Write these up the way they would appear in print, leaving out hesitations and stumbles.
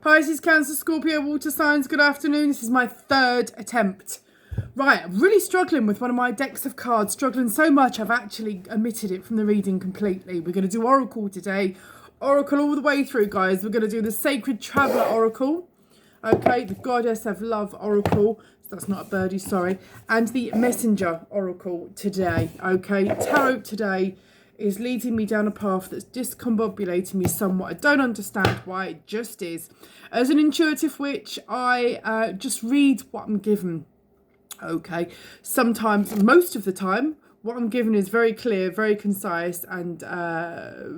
Pisces, Cancer, Scorpio, water signs, good afternoon. This is my third attempt. Right, I'm really struggling with one of my decks of cards. Struggling so much I've actually omitted it from the reading completely. We're going to do Oracle today. Oracle all the way through, guys. We're going to do the Sacred Traveller Oracle. Okay, the Goddess of Love Oracle. That's not a birdie, sorry. And the Messenger Oracle today. Okay, Tarot today is leading me down a path that's discombobulating me somewhat. I don't understand why, it just is. As an intuitive witch, I just read what I'm given. Okay, sometimes, most of the time, what I'm given is very clear, very concise, and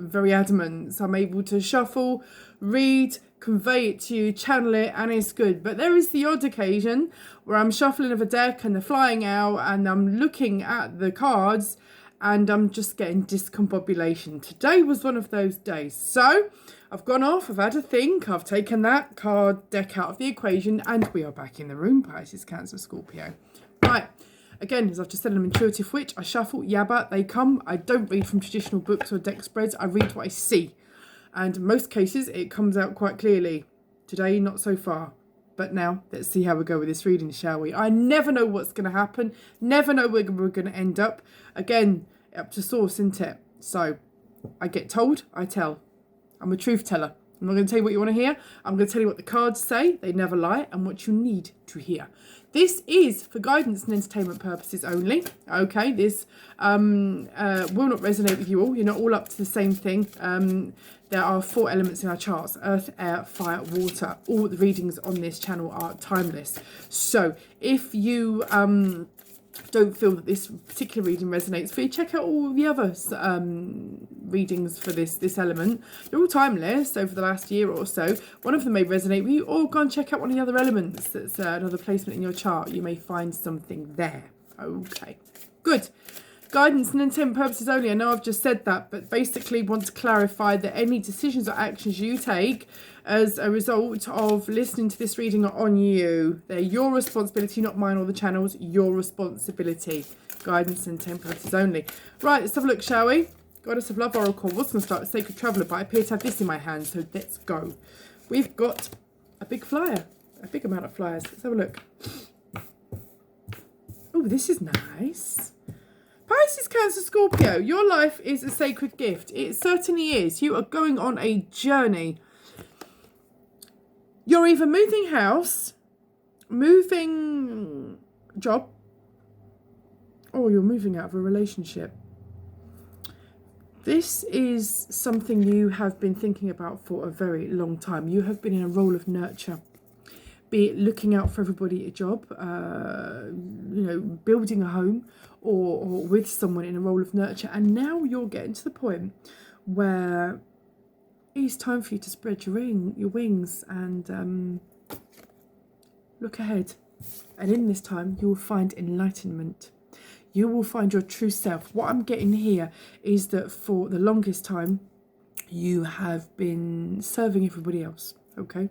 very adamant. So I'm able to shuffle, read, convey it to you, channel it, and it's good. But there is the odd occasion where I'm shuffling of a deck and they're flying out and I'm looking at the cards and I'm just getting discombobulation. Today was one of those days. So I've gone off, I've had a think, I've taken that card deck out of the equation, and we are back in the room, Pisces, Cancer, Scorpio. Right, again, as I've just said, I'm an intuitive witch. I shuffle, yabba, they come. I don't read from traditional books or deck spreads. I read what I see. And in most cases, it comes out quite clearly. Today, not so far. But now, let's see how we go with this reading, shall we? I never know what's going to happen. Never know where we're going to end up. Again, up to source, isn't it? So, I get told, I tell. I'm a truth teller. I'm not going to tell you what you want to hear. I'm going to tell you what the cards say. They never lie. And what you need to hear. This is for guidance and entertainment purposes only. Okay, this will not resonate with you all. You're not all up to the same thing. There are 4 elements in our charts: earth, air, fire, water. All the readings on this channel are timeless. So if you don't feel that this particular reading resonates for you, check out all the other readings for this element. They're all timeless over the last year or so. One of them may resonate with you, or go and check out one of the other elements that's another placement in your chart. You may find something there. Okay, good. Guidance and intent purposes only. I know I've just said that, but basically want to clarify that any decisions or actions you take as a result of listening to this reading are on you. They're your responsibility, not mine or the channel's. Your responsibility. Guidance and intent purposes only. Right, let's have a look, shall we? Goddess of Love Oracle. Was going to start with Sacred Traveller, but I appear to have this in my hand, so let's go. We've got a big flyer. A big amount of flyers. Let's have a look. Oh, this is nice. Pisces, Cancer, Scorpio, your life is a sacred gift. It certainly is. You are going on a journey. You're either moving house, moving job, or you're moving out of a relationship. This is something you have been thinking about for a very long time. You have been in a role of nurture. Be it looking out for everybody at a job, building a home, or with someone in a role of nurture. And now you're getting to the point where it's time for you to spread your wings and look ahead. And in this time, you will find enlightenment. You will find your true self. What I'm getting here is that for the longest time, you have been serving everybody else, okay?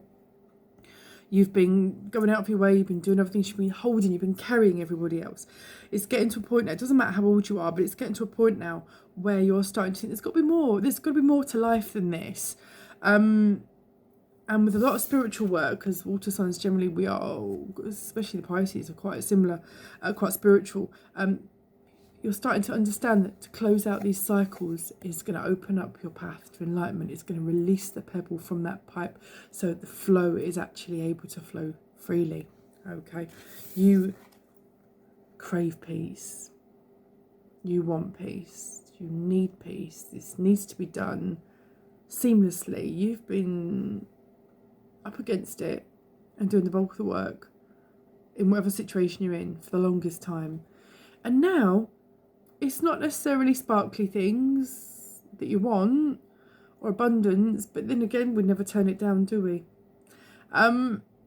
You've been going out of your way, you've been doing everything, you've been holding, you've been carrying everybody else. It's getting to a point now, it doesn't matter how old you are, but it's getting to a point now where you're starting to think there's got to be more. There's got to be more to life than this. And with a lot of spiritual work, because water signs generally, we are, especially the Pisces, are quite similar, quite spiritual. You're starting to understand that to close out these cycles is going to open up your path to enlightenment. It's going to release the pebble from that pipe so that the flow is actually able to flow freely. Okay, you crave peace. You want peace. You need peace. This needs to be done seamlessly. You've been up against it and doing the bulk of the work in whatever situation you're in for the longest time. And now, it's not necessarily sparkly things that you want or abundance, but then again, we never turn it down, do we?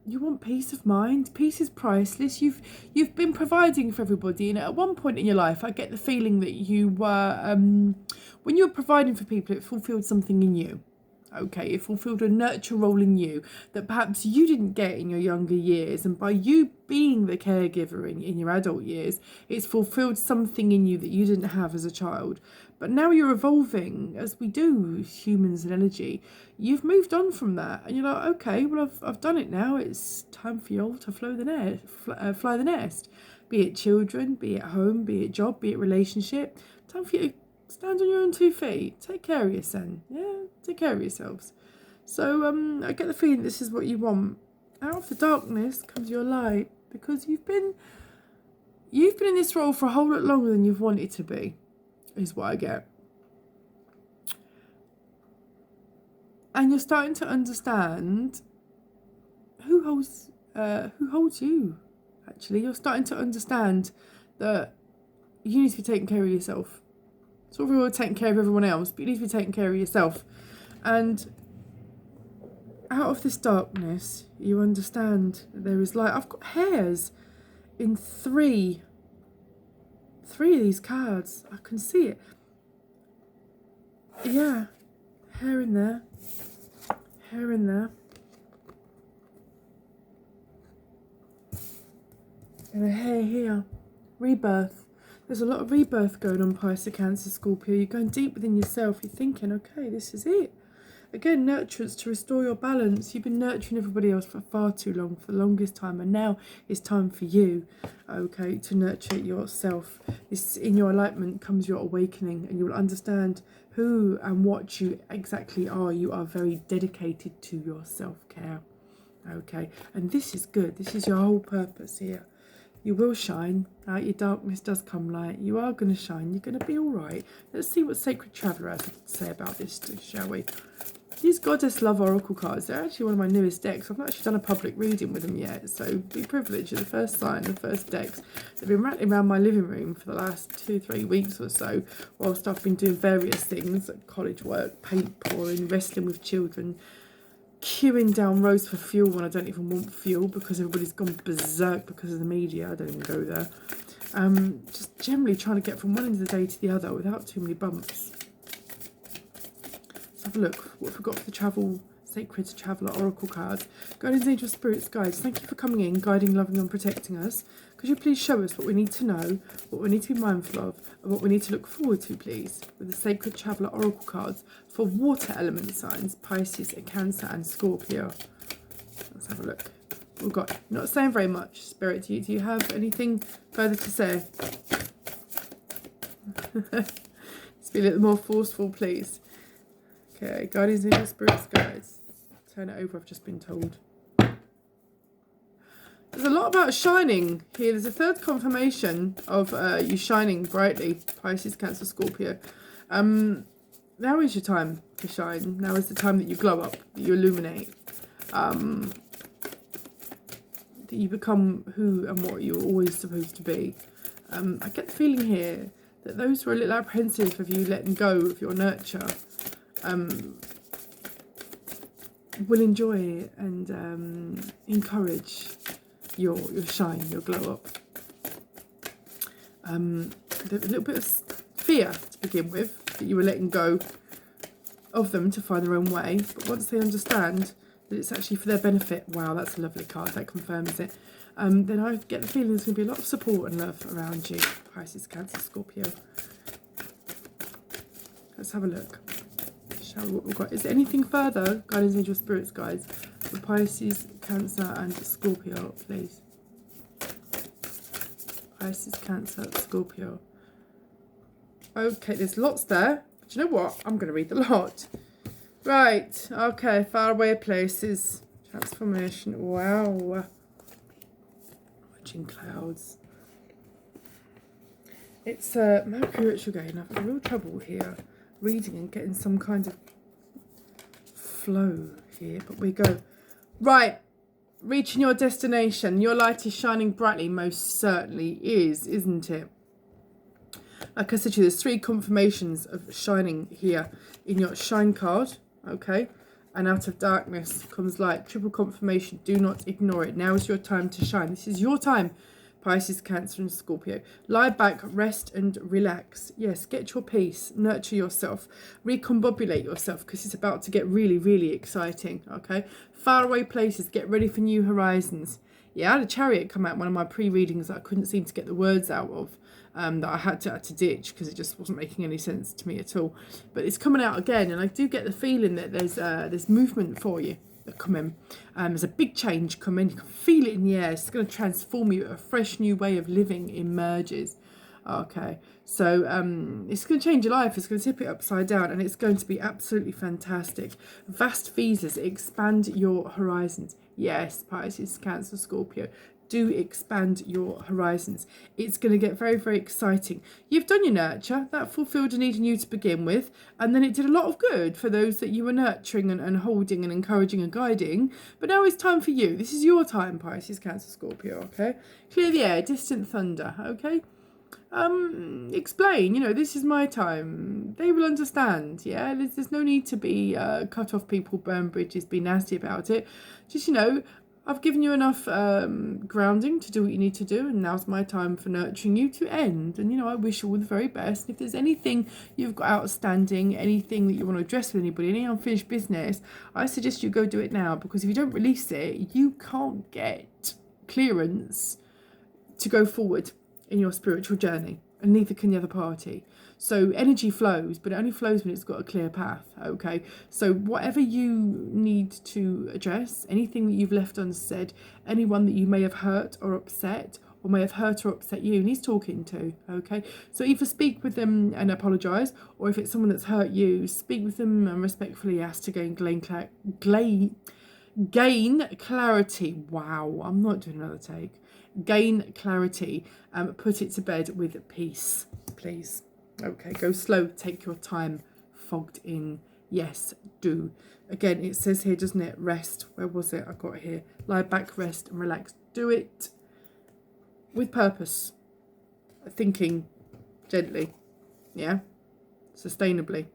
You want peace of mind. Peace is priceless. You've been providing for everybody, and at one point in your life, I get the feeling that you were, when you were providing for people, it fulfilled something in you. Okay, it fulfilled a nurture role in you that perhaps you didn't get in your younger years, and by you being the caregiver in your adult years, it's fulfilled something in you that you didn't have as a child. But now you're evolving, as we do, humans and energy. You've moved on from that, and you're like, okay, well, I've done it now. It's time for you all to fly the nest. Be it children, be it home, be it job, be it relationship. Time for you to stand on your own 2 feet. Take care of yourself. Yeah, take care of yourselves. So I get the feeling this is what you want. Out of the darkness comes your light, because you've been in this role for a whole lot longer than you've wanted to be, is what I get. And you're starting to understand who holds you. Actually, you're starting to understand that you need to be taking care of yourself. It's all very well taking care of everyone else, but you need to be taking care of yourself. And out of this darkness, you understand that there is light. I've got hairs in three of these cards. I can see it. Yeah, hair in there, hair in there, and a hair here. Rebirth. There's a lot of rebirth going on, Pisces, Cancer, Scorpio. You're going deep within yourself. You're thinking, okay, this is it. Again, nurturance to restore your balance. You've been nurturing everybody else for far too long, for the longest time, and now it's time for you, okay, to nurture yourself. This, in your enlightenment comes your awakening, and you will understand who and what you exactly are. You are very dedicated to your self-care, okay, and this is good. This is your whole purpose here. You will shine. Out your darkness does come light. You are going to shine. You're going to be all right. Let's see what Sacred Traveller has to say about this, shall we? These Goddess Love Oracle cards, they're actually one of my newest decks. I've not actually done a public reading with them yet, so be privileged. You're the first sign, the first decks. They've been rattling around my living room for the last 2-3 weeks or so, whilst I've been doing various things, like college work, paint pouring, wrestling with children, queuing down roads for fuel when I don't even want fuel because everybody's gone berserk because of the media. I don't even go there. Just generally trying to get from one end of the day to the other without too many bumps. Let's have a look. What have we got for the Sacred Traveller Oracle cards? Guardians, Angels, Spirits, Guides, thank you for coming in, guiding, loving and protecting us. Could you please show us what we need to know, what we need to be mindful of, and what we need to look forward to, please, with the Sacred Traveller Oracle cards for water element signs, Pisces, Cancer and Scorpio. Let's have a look. We've got, not saying very much, Spirit. Do you have anything further to say? Let's be a little more forceful, please. Okay, Guardians, Angels, Spirits, Guides. Turn it over, I've just been told. There's a lot about shining here. There's a third confirmation of you shining brightly, Pisces, Cancer, Scorpio. Now is your time to shine. Now is the time that you glow up, that you illuminate. That you become who and what you're always supposed to be. I get the feeling here that those who are a little apprehensive of you letting go of your nurture will enjoy and encourage your shine, your glow up. A little bit of fear to begin with, that you were letting go of them to find their own way, but once they understand that it's actually for their benefit, wow, that's a lovely card, that confirms it, then I get the feeling there's going to be a lot of support and love around you, Pisces, Cancer, Scorpio. Let's have a look. Shall we, what we've got? Is there anything further, Guardians, Angels, Spirits, Guides, for Pisces, Cancer and Scorpio, please? Pisces, Cancer, Scorpio. Okay, there's lots there. But you know what? I'm going to read the lot. Right. Okay. Faraway places. Transformation. Wow. Watching clouds. It's Mercury retrograde. I've got real trouble here reading and getting some kind of flow here. But we go. Right. Reaching your destination. Your light is shining brightly. Most certainly is, isn't it? Like I said to you, there's 3 confirmations of shining here in your shine card, okay? And out of darkness comes light. Triple confirmation. Do not ignore it. Now is your time to shine. This is your time, Pisces, Cancer and Scorpio. Lie back, rest and relax. Yes, get your peace. Nurture yourself. Recombobulate yourself because it's about to get really, really exciting, okay? Faraway places. Get ready for new horizons. Yeah, I had a chariot come out in one of my pre-readings that I couldn't seem to get the words out of, that I had to ditch because it just wasn't making any sense to me at all. But it's coming out again, and I do get the feeling that there's movement for you that come in. There's a big change coming. You can feel it in the air. It's going to transform you. A fresh new way of living emerges. Okay, so it's going to change your life. It's going to tip it upside down, and it's going to be absolutely fantastic. Vast visas, expand your horizons. Yes, Pisces, Cancer, Scorpio, do expand your horizons. It's going to get very, very exciting. You've done your nurture. That fulfilled a need in you to begin with, and then it did a lot of good for those that you were nurturing and holding and encouraging and guiding. But now it's time for you. This is your time, Pisces, Cancer, Scorpio, okay? Clear the air, distant thunder, okay? Explain, this is my time. They will understand. Yeah, there's no need to be cut off people, burn bridges, be nasty about it. Just, I've given you enough grounding to do what you need to do, and now's my time for nurturing you to end. And I wish you all the very best. If there's anything you've got outstanding, anything that you want to address with anybody, any unfinished business, I suggest you go do it now, because if you don't release it, you can't get clearance to go forward in your spiritual journey, and neither can the other party. So energy flows, but it only flows when it's got a clear path, okay? So whatever you need to address, anything that you've left unsaid, anyone that you may have hurt or upset, or may have hurt or upset you, needs talking to, okay? So either speak with them and apologise, or if it's someone that's hurt you, speak with them and respectfully ask to gain clarity. Wow, I'm not doing another take. Gain clarity, put it to bed with peace, please. Okay, go slow, take your time, fogged in. Yes, do. Again, it says here, doesn't it? Rest. Where was it? I got it here. Lie back, rest and relax. Do it with purpose. Thinking gently. Yeah? Sustainably.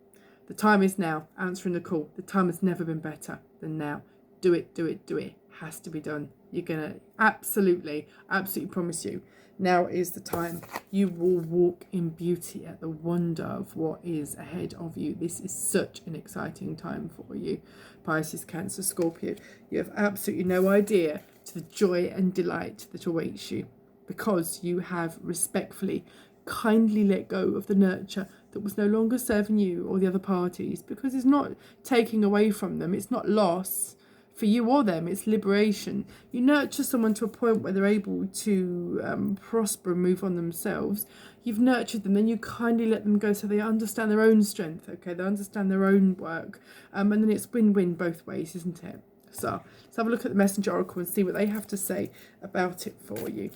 The time is now. Answering the call. The time has never been better than now. Do it, do it, do it. Has to be done. You're going to absolutely promise you, now is the time. You will walk in beauty at the wonder of what is ahead of you. This is such an exciting time for you, Pisces, Cancer, Scorpio. You have absolutely no idea to the joy and delight that awaits you, because you have respectfully, kindly let go of the nurture that was no longer serving you or the other parties, because it's not taking away from them. It's not loss for you or them, it's liberation. You nurture someone to a point where they're able to prosper and move on themselves. You've nurtured them, then you kindly let them go so they understand their own strength, okay? They understand their own work. And then it's win-win both ways, isn't it? So let's have a look at the Messenger Oracle and see what they have to say about it for you.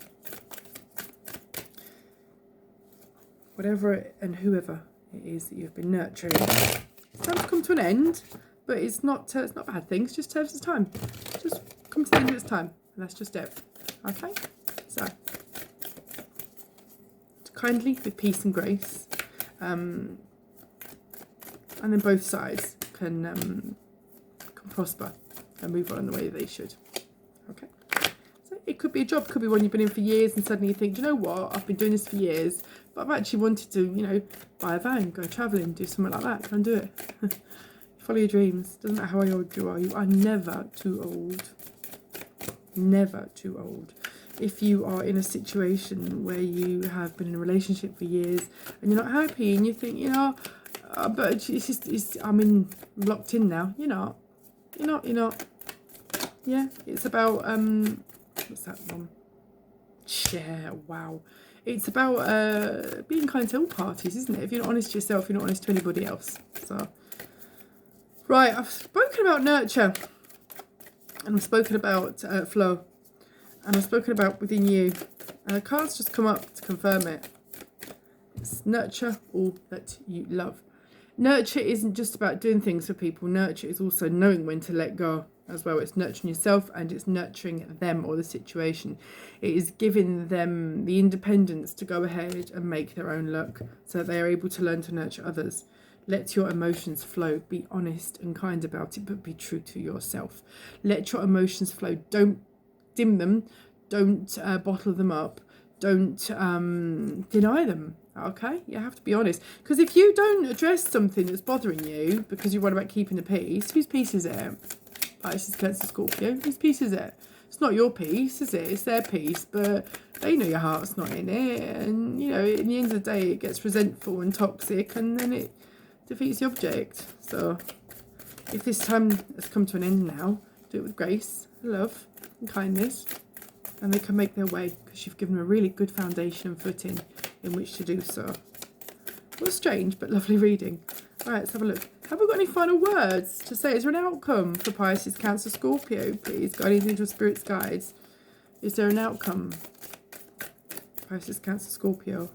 Whatever and whoever it is that you've been nurturing, it's time to come to an end. But it's not bad things, just takes its time. Just come to the end of its time, and that's just it. Okay? So, kindly, with peace and grace, and then both sides can prosper and move on in the way that they should. Okay? So it could be a job, could be one you've been in for years, and suddenly you think, do you know what, I've been doing this for years, but I've actually wanted to, buy a van, go travelling, do something like that. Go and do it. Follow your dreams. Doesn't matter how old you are. You are never too old. Never too old. If you are in a situation where you have been in a relationship for years and you're not happy and you think, but I'm locked in now. You're not. Yeah, it's about, what's that one? Yeah, wow. It's about being kind to all parties, isn't it? If you're not honest to yourself, you're not honest to anybody else. So, right, I've spoken about nurture, and I've spoken about flow, and I've spoken about within you, and the cards just come up to confirm it. It's nurture all that you love. Nurture isn't just about doing things for people. Nurture is also knowing when to let go as well. It's nurturing yourself and it's nurturing them or the situation. It is giving them the independence to go ahead and make their own luck so that they are able to learn to nurture others. Let your emotions flow. Be honest and kind about it, but be true to yourself. Let your emotions flow. Don't dim them. Don't bottle them up. Don't deny them. Okay, you have to be honest. Because if you don't address something that's bothering you because you're worried about keeping the peace, whose peace is it? Pisces, Cancer, Scorpio, whose peace is it? It's not your piece, is it? It's their piece, but they know your heart's not in it. And, you know, in the end of the day, it gets resentful and toxic, and then it defeats the object. So if this time has come to an end now, do it with grace, love, and kindness, and they can make their way, because you've given them a really good foundation and footing in which to do so. Well, strange, but lovely reading. All right, let's have a look. Have we got any final words to say? Is there an outcome for Pisces, Cancer, Scorpio, please? Guardians, angels, spirits, guides. Is there an outcome? Pisces, Cancer, Scorpio.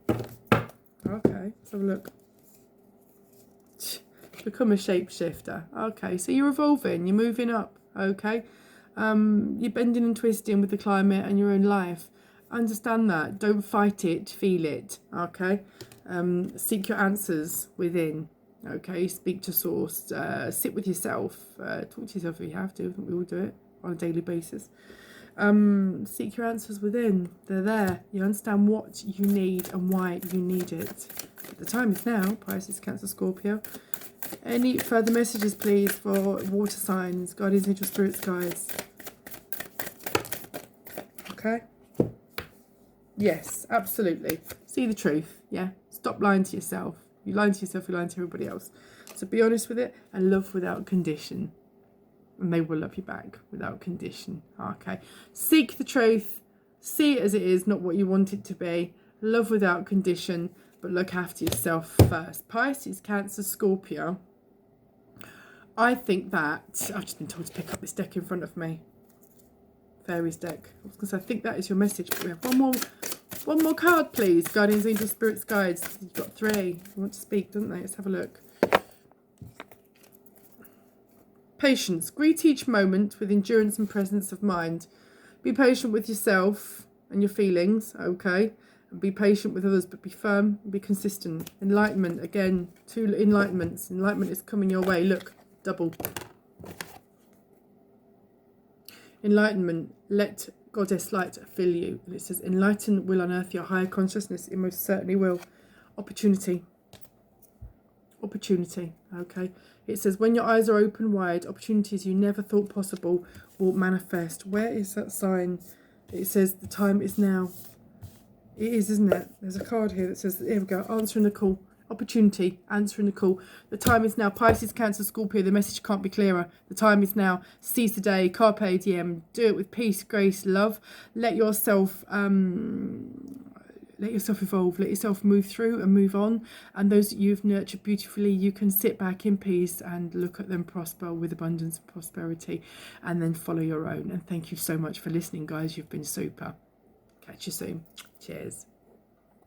Okay, let's have a look. Become a shapeshifter. Okay, so you're evolving, you're moving up. Okay, you're bending and twisting with the climate and your own life. Understand that. Don't fight it, feel it. Okay, seek your answers within. Okay, speak to source, sit with yourself, talk to yourself if you have to. We all do it on a daily basis. Seek your answers within. They're there. You understand what you need and why you need it. The time is now. Pisces, Cancer, Scorpio. Any further messages, please, for water signs, guardians, angels, spirits, guides? Okay. Yes, absolutely. See the truth. Yeah. Stop lying to yourself. You lying to yourself, you're lying to everybody else. So be honest with it and love without condition. And they will love you back without condition. Okay. Seek the truth. See it as it is, not what you want it to be. Love without condition, but look after yourself first. Pisces, Cancer, Scorpio. I think that I've just been told to pick up this deck in front of me. Fairies deck. I was going to say, I think that is your message. But we have one more card, please. Guardians, angels, spirits, guides. You've got 3. They want to speak, don't they? Let's have a look. Patience. Greet each moment with endurance and presence of mind. Be patient with yourself and your feelings, okay? And be patient with others, but be firm and be consistent. Enlightenment. Again, 2 enlightenments. Enlightenment is coming your way. Look, double. Enlightenment. Let Goddess light fill you. And it says, enlighten will unearth your higher consciousness. It most certainly will. Opportunity. Opportunity. Okay. It says, when your eyes are open wide, opportunities you never thought possible will manifest. Where is that sign? It says, the time is now. It is, isn't it? There's a card here that says, here we go, answering the call. Opportunity, answering the call. The time is now. Pisces, Cancer, Scorpio, the message can't be clearer. The time is now. Seize the day. Carpe diem. Do it with peace, grace, love. Let yourself evolve. Let yourself move through and move on. And those that you've nurtured beautifully, you can sit back in peace and look at them prosper with abundance and prosperity, and then follow your own. And thank you so much for listening, guys. You've been super. Catch you soon. Cheers.